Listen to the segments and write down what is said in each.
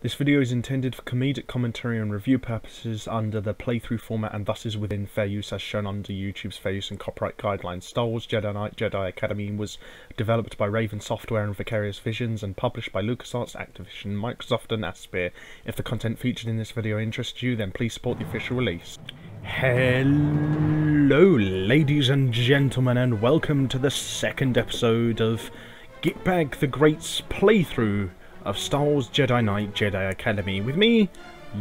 This video is intended for comedic commentary and review purposes under the playthrough format and thus is within fair use as shown under YouTube's fair use and copyright guidelines. Star Wars Jedi Knight Jedi Academy was developed by Raven Software and Vicarious Visions and published by LucasArts, Activision, Microsoft and Aspyr. If the content featured in this video interests you, then please support the official release. Hello ladies and gentlemen, and welcome to the second episode of Gitbag the Great's playthrough of Star Wars Jedi Knight Jedi Academy, with me,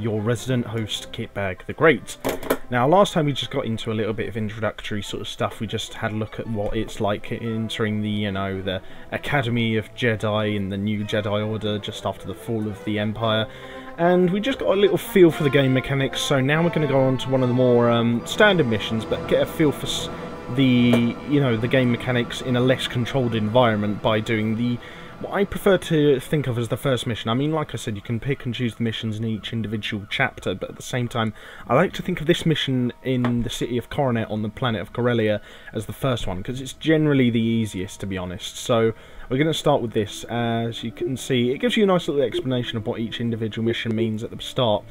your resident host, Gitbag the Great. Now, last time we just got into a little bit of introductory sort of stuff. We just had a look at what it's like entering the, the Academy of Jedi in the new Jedi Order just after the fall of the Empire. And we just got a little feel for the game mechanics, so now we're going to go on to one of the more standard missions, but get a feel for the, the game mechanics in a less controlled environment by doing the what I prefer to think of as the first mission. I mean, like I said, you can pick and choose the missions in each individual chapter, but at the same time, I like to think of this mission in the city of Coronet on the planet of Corellia as the first one, because it's generally the easiest, to be honest. So we're going to start with this. As you can see, it gives you a nice little explanation of what each individual mission means at the start.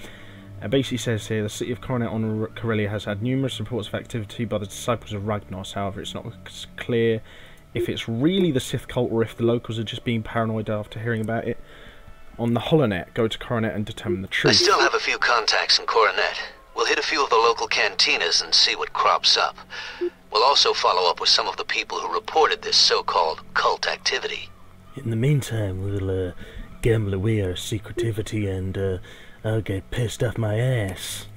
It basically says here, the city of Coronet on Corellia has had numerous reports of activity by the disciples of Ragnos. However, it's not clear if it's really the Sith cult or if the locals are just being paranoid after hearing about it. On the Holonet, go to Coronet and determine the truth. I still have a few contacts in Coronet. We'll hit a few of the local cantinas and see what crops up. We'll also follow up with some of the people who reported this so-called cult activity. In the meantime, we'll gamble away our secretivity and I'll get pissed off my ass.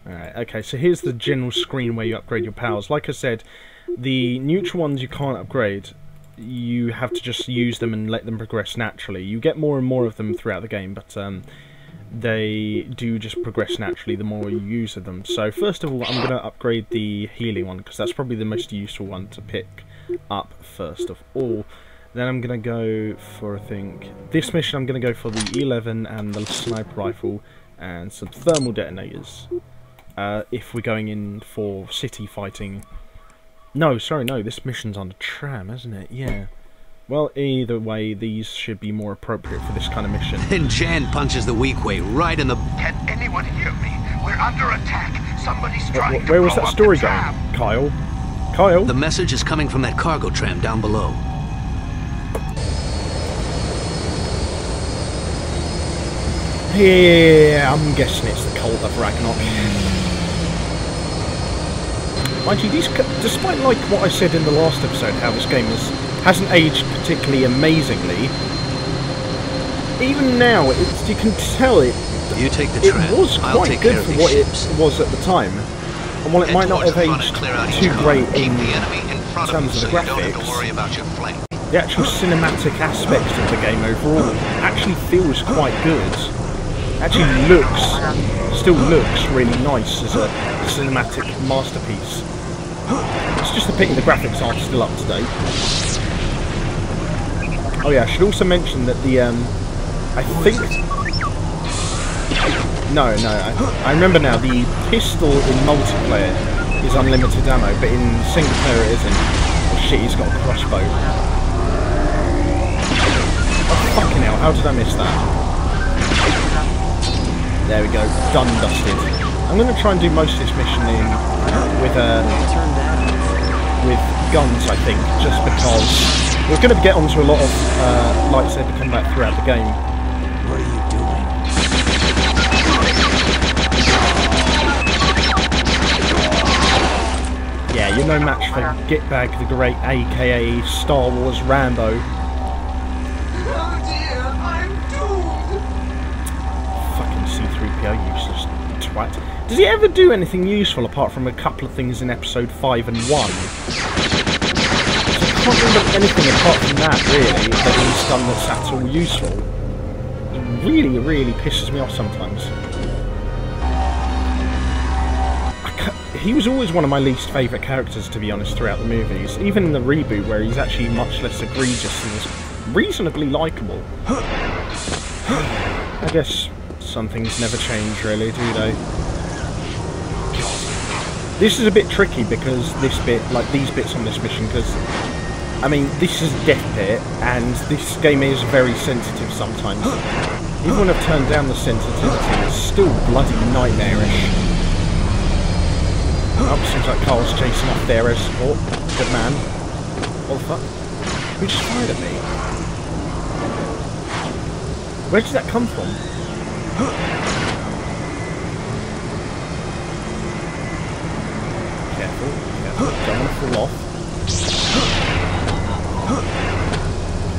Alright, okay, so here's the general screen where you upgrade your powers. Like I said, the neutral ones you can't upgrade. You have to just use them and let them progress naturally. You get more and more of them throughout the game, but they do just progress naturally the more you use them. So first of all, I'm going to upgrade the healing one, because that's probably the most useful one to pick up first of all. Then I'm going to go for, I think, this mission I'm going to go for the E11 and the sniper rifle and some thermal detonators. If we're going in for city fighting. No, sorry, no, this mission's on a tram, isn't it? Yeah. Well, either way, these should be more appropriate for this kind of mission. And Jan punches the weak way right in the... Can anyone hear me? We're under attack. Somebody's trying to Where was blow that up story the going? tram. Kyle? Kyle? The message is coming from that cargo tram down below. Yeah, I'm guessing it's the cult of Ragnarok. Mind you, despite like what I said in the last episode, how this game hasn't aged particularly amazingly, even now, you can tell it was quite good for what it was at the time. And while it might not have aged too great in terms of the graphics, the actual cinematic aspect of the game overall actually feels quite good. Actually still looks really nice as a cinematic masterpiece. It's just a pity the graphics aren't still up to date. Oh yeah, I should also mention that the, I think... No, I remember now, the pistol in multiplayer is unlimited ammo, but in single player it isn't. Oh shit, he's got a crossbow. Oh fucking hell, how did I miss that? There we go, done and dusted. I'm going to try and do most of this mission with guns, I think, just because we're going to get onto a lot of lightsaber combat throughout the game. What are you doing? Yeah, you're no match for Gitbag the Great, aka Star Wars Rambo. Oh dear, I'm doomed. Fucking C-3PO, useless twat. Does he ever do anything useful apart from a couple of things in episode 5 and 1? I can't remember anything apart from that, really, that he's done that's at all useful. It really, really pisses me off sometimes. He was always one of my least favourite characters, to be honest, throughout the movies. Even in the reboot, where he's actually much less egregious and is reasonably likeable. I guess some things never change, really, do they? This is a bit tricky because this bit, like these bits on this mission, because I mean, this is Death Pit, and this game is very sensitive sometimes. Even when I've turned down the sensitivity, it's still bloody nightmarish. Oh, seems like Carl's chasing off there as... Oh, good man. What the fuck? Who just fired at me? Where did that come from? Careful, careful, don't want to fall off.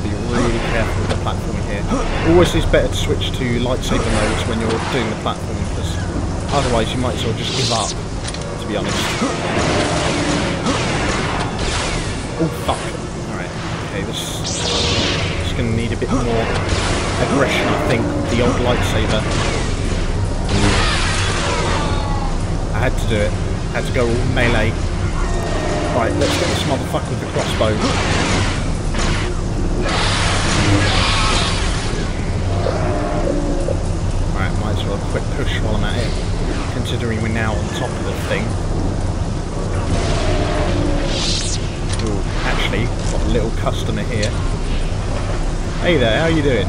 Be really careful with the platforming here. Always is better to switch to lightsaber modes when you're doing the platforming, because otherwise you might as well just give up, to be honest. Oh fuck. Alright, okay, this is going to need a bit more aggression, I think, with the old lightsaber. I had to do it. Had to go all melee. Right, let's get this motherfucker with the crossbow. Alright, might as well a quick push while I'm at it, considering we're now on top of the thing. Ooh, actually, got a little customer here. Hey there, how you doing?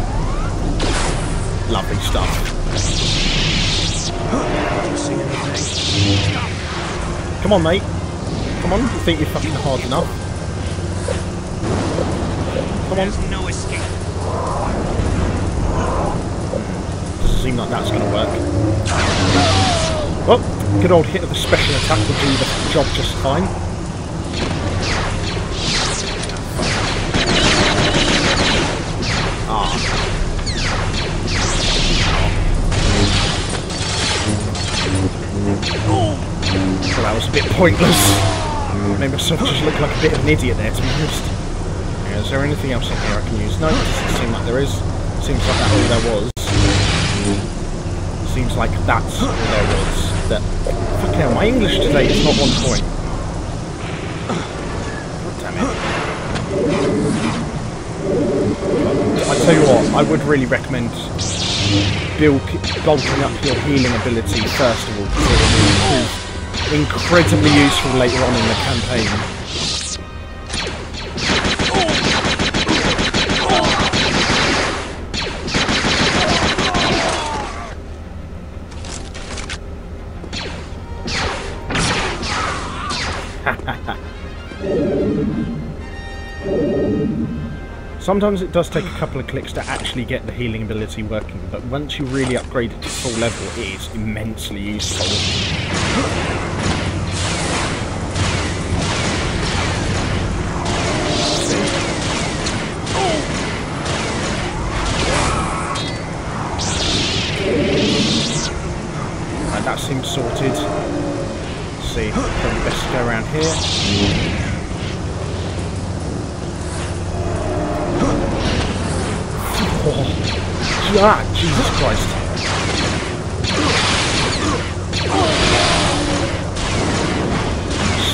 Lovely stuff. See anything? Come on, mate. Come on, you think you're fucking hard enough? Come on. There's no escape. Doesn't seem like that's going to work. Well, good old hit of the special attack will do the job just fine. Ah. Well, that was a bit pointless. Made myself just look like a bit of an idiot there, to be honest. Yeah, is there anything else in here I can use? No, it doesn't seem like there is. Seems like that's all there was. Seems like that's all there was. That, fucking hell, my English today is not on point. God damn it. I tell you what, I would really recommend bulking up your healing ability first of all, because it will prove incredibly useful later on in the campaign. Sometimes it does take a couple of clicks to actually get the healing ability working, but once you really upgrade it to full level, it is immensely useful. Right, that seems sorted. Let's see, probably best to go around here. Oh, Jesus Christ.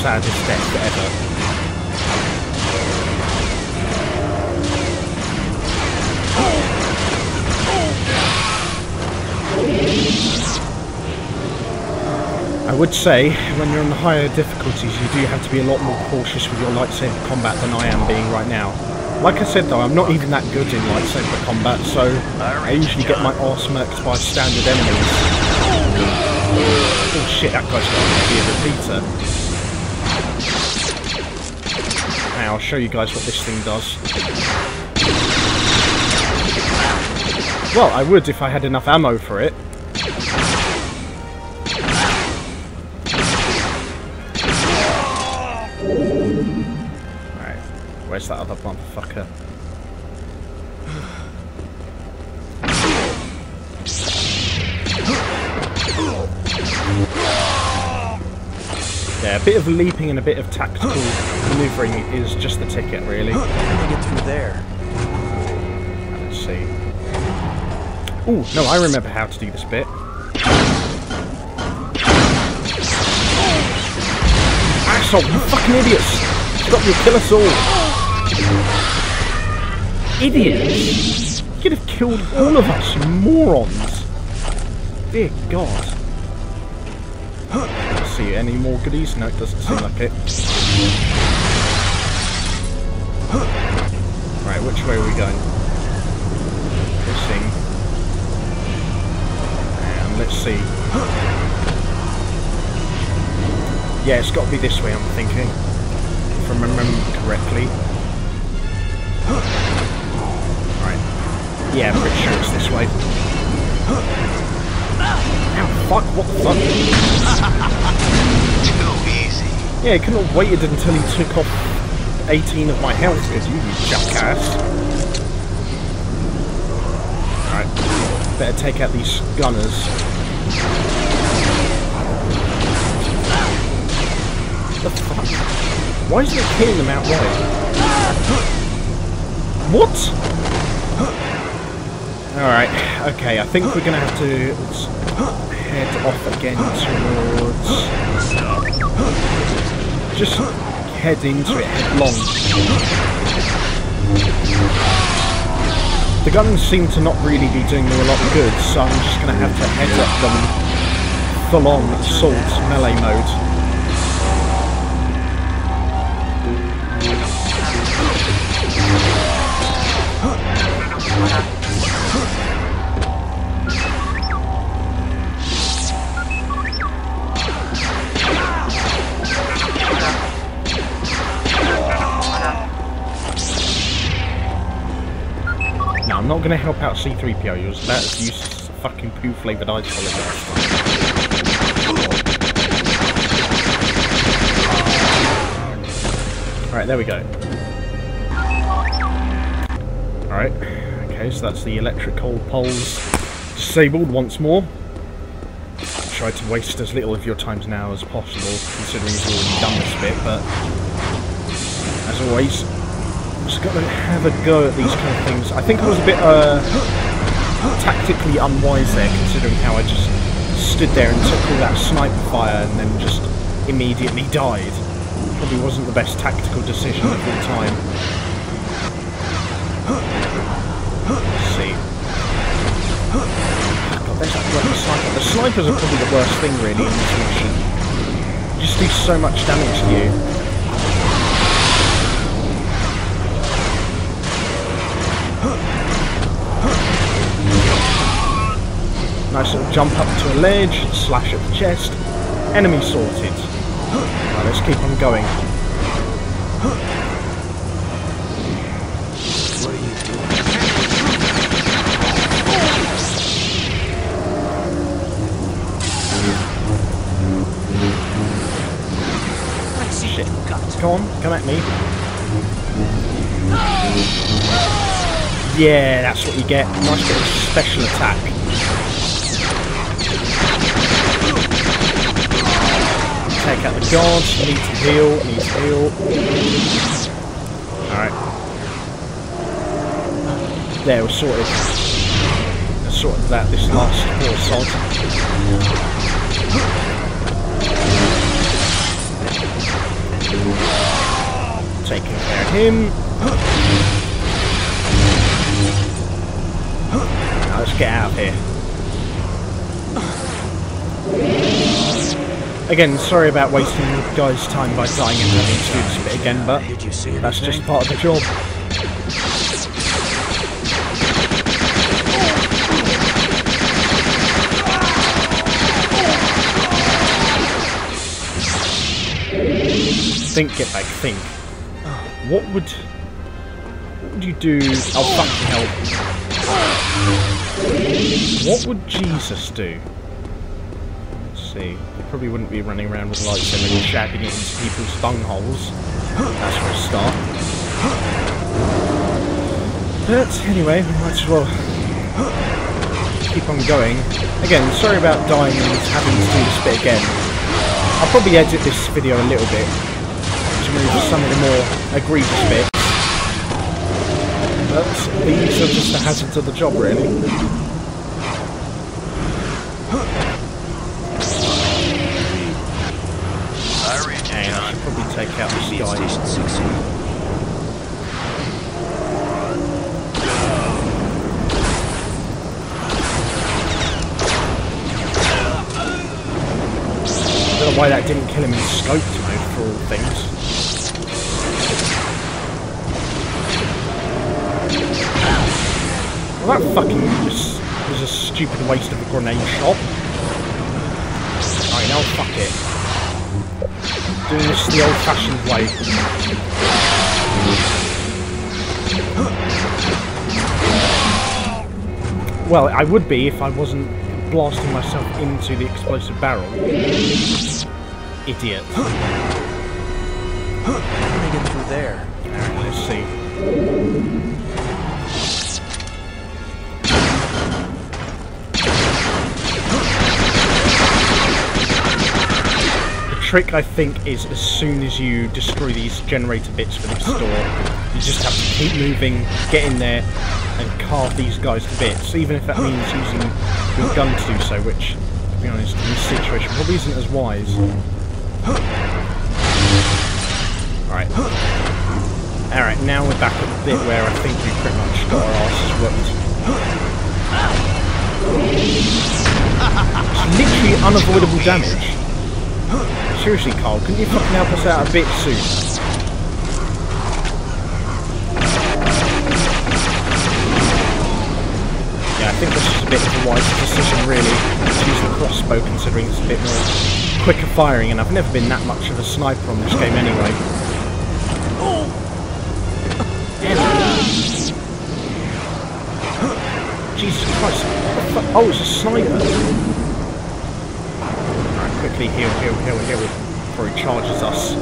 Saddest death ever. I would say, when you're on the higher difficulties, you do have to be a lot more cautious with your lightsaber combat than I am being right now. Like I said though, I'm not even that good in lightsaber combat, so I usually get my arse smirked by standard enemies. Oh shit, that guy's got a repeater. Now, I'll show you guys what this thing does. Well, I would if I had enough ammo for it. Where's that other motherfucker? Yeah, a bit of leaping and a bit of tactical manoeuvring is just the ticket, really. How can I get through there? Let's see. Ooh, no, I remember how to do this bit. Asshole, you fucking idiots! Stop, you'll kill us all! Idiots! You could have killed all of us, you morons! Dear God. Let's see, any more goodies? No, it doesn't seem like it. Right, which way are we going? Pushing. see. Yeah, it's got to be this way, I'm thinking. If I remember correctly. Right. Yeah, I'm pretty sure it's this way. Ow, fuck, what the fuck? Too easy. Yeah, you couldn't have waited until he took off 18 of my health, could you jackass? Alright, better take out these gunners. What the fuck? Why isn't it killing them outright? What? Alright, okay, I think we're gonna have to head off again towards... Just head into it headlong. The guns seem to not really be doing me a lot of good, so I'm just gonna have to head at them full-on assault melee mode. Now, I'm not going to help out C-3PO, you're about as useless as a fucking poo-flavoured ice solid. Alright, there we go. Alright, okay, so that's the electrical poles disabled once more. Try to waste as little of your time now as possible, considering you've already done this bit, but as always, just got to have a go at these kind of things. I think I was a bit tactically unwise there, considering how I just stood there and took all that sniper fire and then just immediately died. Probably wasn't the best tactical decision of all time. Let's see. God, there's that bloody sniper. The snipers are probably the worst thing really in this mission. They just do so much damage to you. Nice little jump up to a ledge, slash at the chest. Enemy sorted. Right, let's keep on going. What are you doing? Shit. Come on, come at me. Yeah, that's what you get. Nice little special attack. Take out the guards. I need to heal. I need to heal. Alright. There, we're sorted. I sorted that this last poor sod. Taking care of him. Now let's get out of here. Again, sorry about wasting the guy's time by dying and having to do this bit again, but that's just part of the job. Think, Gitbag, think. What would you do? Oh, fucking hell. What would Jesus do? Let's see. He probably wouldn't be running around with a lightsaber and shagging it into people's bungholes. That's for a start. But anyway, we might as well keep on going. Again, sorry about dying and having to do this bit again. I'll probably edit this video a little bit to remove some of the more egregious bits. But these are just the hazards of the job, really. And I should probably take out this guy. I don't know why that didn't kill him in scope mode, for all things. Well, that fucking was a stupid waste of a grenade shot. Oh, fuck it. Doing this the old-fashioned way. Well, I would be if I wasn't blasting myself into the explosive barrel. Idiot. How can I get through there? Alright, let's see. The trick, I think, is as soon as you destroy these generator bits for this door, you just have to keep moving, get in there, and carve these guys to bits, even if that means using your gun to do so, which, to be honest, in this situation probably isn't as wise. Alright. Alright, now we're back at the bit where I think we pretty much got our asses whooped. It's literally unavoidable damage. Seriously, Carl, couldn't you fucking help us out a bit soon? Yeah, I think this is a bit of a wise decision, really, to use the crossbow, considering it's a bit more quicker firing, and I've never been that much of a sniper on this game anyway. Jesus Christ. Oh, it's a sniper. Alright, quickly heal before he charges us.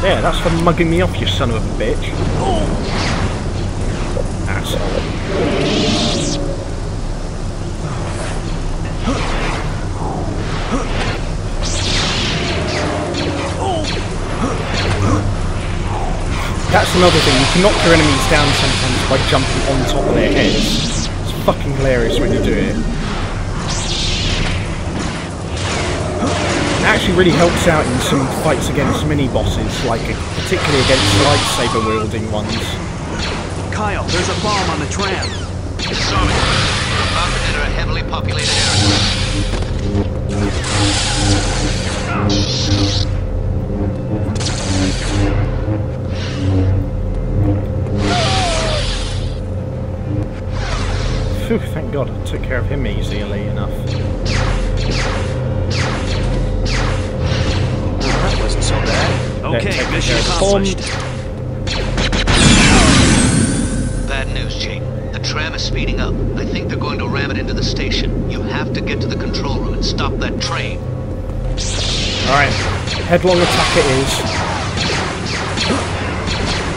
There, that's for mugging me off, you son of a bitch. Asshole. That's another thing, you can knock your enemies down sometimes by jumping on top of their heads. It's fucking hilarious when you do it. It actually really helps out in some fights against mini-bosses, like particularly against lightsaber-wielding ones. Kyle, there's a bomb on the tram. Disarming. We're about to enter a heavily populated area. Phew, thank God I took care of him easily enough. That wasn't so bad. Okay, mission accomplished. Bad news, Jane. The tram is speeding up. I think they're going to ram it into the station. You have to get to the control room and stop that train. Alright, headlong attack it is.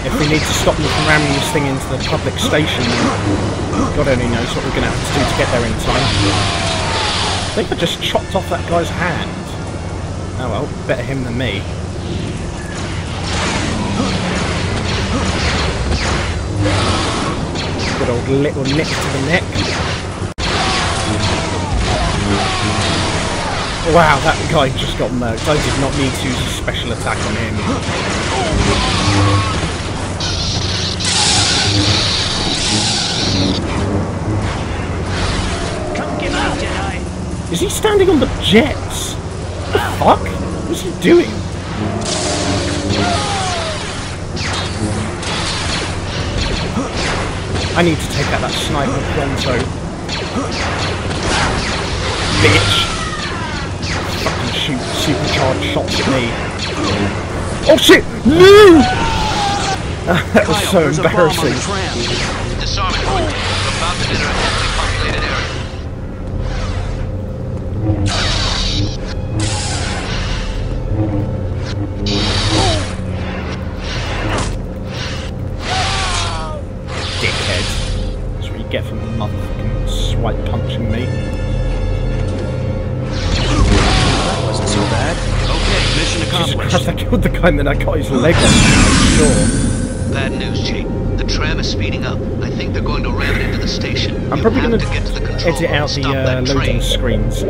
If we need to stop them from ramming this thing into the public station, then God only knows what we're going to have to do to get there in time. I think I just chopped off that guy's hand. Oh well, better him than me. Good old little nick to the neck. Wow, that guy just got murked. I did not need to use a special attack on him. Come get me, Jedi. Is he standing on the jets? What the fuck? What's he doing? I need to take out that sniper pronto. Bitch! Fucking shoot supercharged shots at me. Oh shit! No! That was so embarrassing. Disarming. We're about to enter a heavily populated area. Dickhead. That's what you get for motherfucking swipe punching me. That wasn't so bad. Okay, mission Jesus accomplished. Christ, I killed the guy and then I got his leg off, I'm sure. Bad news, Jake. The tram is speeding up. I think they're going to ram it into the station. I'm probably going to edit out the loading screens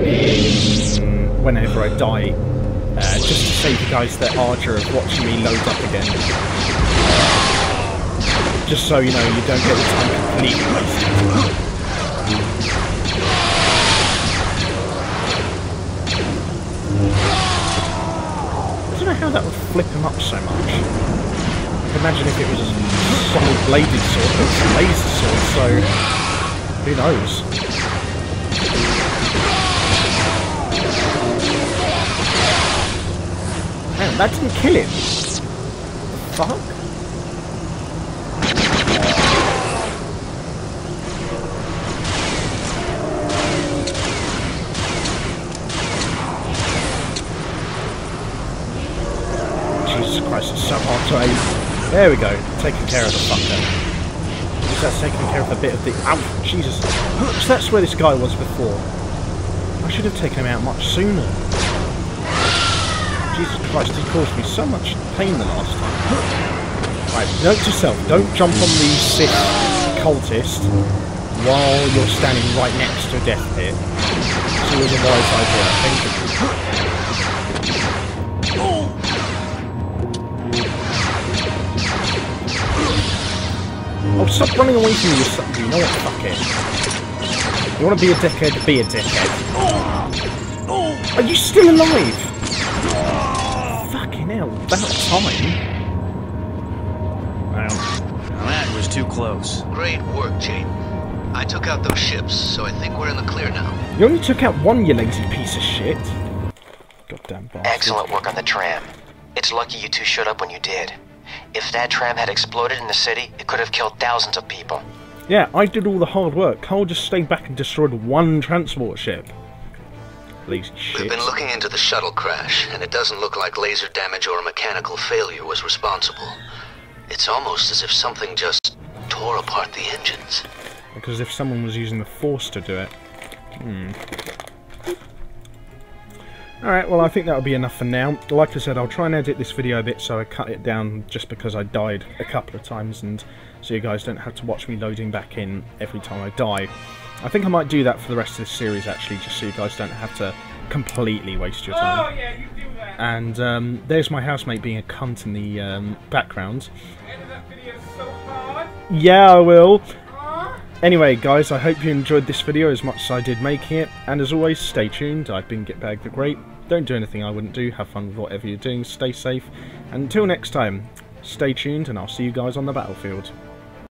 whenever I die, just to save you guys the ardour of watching me load up again. Just so you know, you don't get the time completely wasted. I don't know how that would flip him up so much. imagine if it was a solid bladed sword, but it's a laser sword, so who knows? Man, that didn't kill him. Fuck? Jesus Christ, it's so hard to aim. There we go, taking care of the fucker. At least that's taking care of a bit of the... Ow, Jesus. So that's where this guy was before. I should have taken him out much sooner. Jesus Christ, he caused me so much pain the last time. Right, note to self, don't jump on the Sith cultist while you're standing right next to a death pit. It's always a wise idea, I think. Oh, stop running away from me, you sucker. You know what? Fuck it. You want to be a dickhead? Be a dickhead. Are you still alive? Fucking hell, about time. Wow. That was too close. Great work, Jade. I took out those ships, so I think we're in the clear now. You only took out one, you lazy piece of shit. Goddamn bastard. Excellent work on the tram. It's lucky you two showed up when you did. If that tram had exploded in the city, it could have killed thousands of people. Yeah, I did all the hard work. Carl just stayed back and destroyed one transport ship. Lazy shit. We've been looking into the shuttle crash, and it doesn't look like laser damage or a mechanical failure was responsible. It's almost as if something just tore apart the engines. Because if someone was using the Force to do it. Alright, well I think that'll be enough for now. Like I said, I'll try and edit this video a bit so I cut it down just because I died a couple of times and so you guys don't have to watch me loading back in every time I die. I think I might do that for the rest of this series actually, just so you guys don't have to completely waste your time. Oh yeah, you do that! And there's my housemate being a cunt in the background. Edit that video so hard. Yeah, I will. Anyway, guys, I hope you enjoyed this video as much as I did making it, and as always, stay tuned. I've been Gitbag the Great. Don't do anything I wouldn't do, have fun with whatever you're doing, stay safe, and until next time, stay tuned, and I'll see you guys on the battlefield.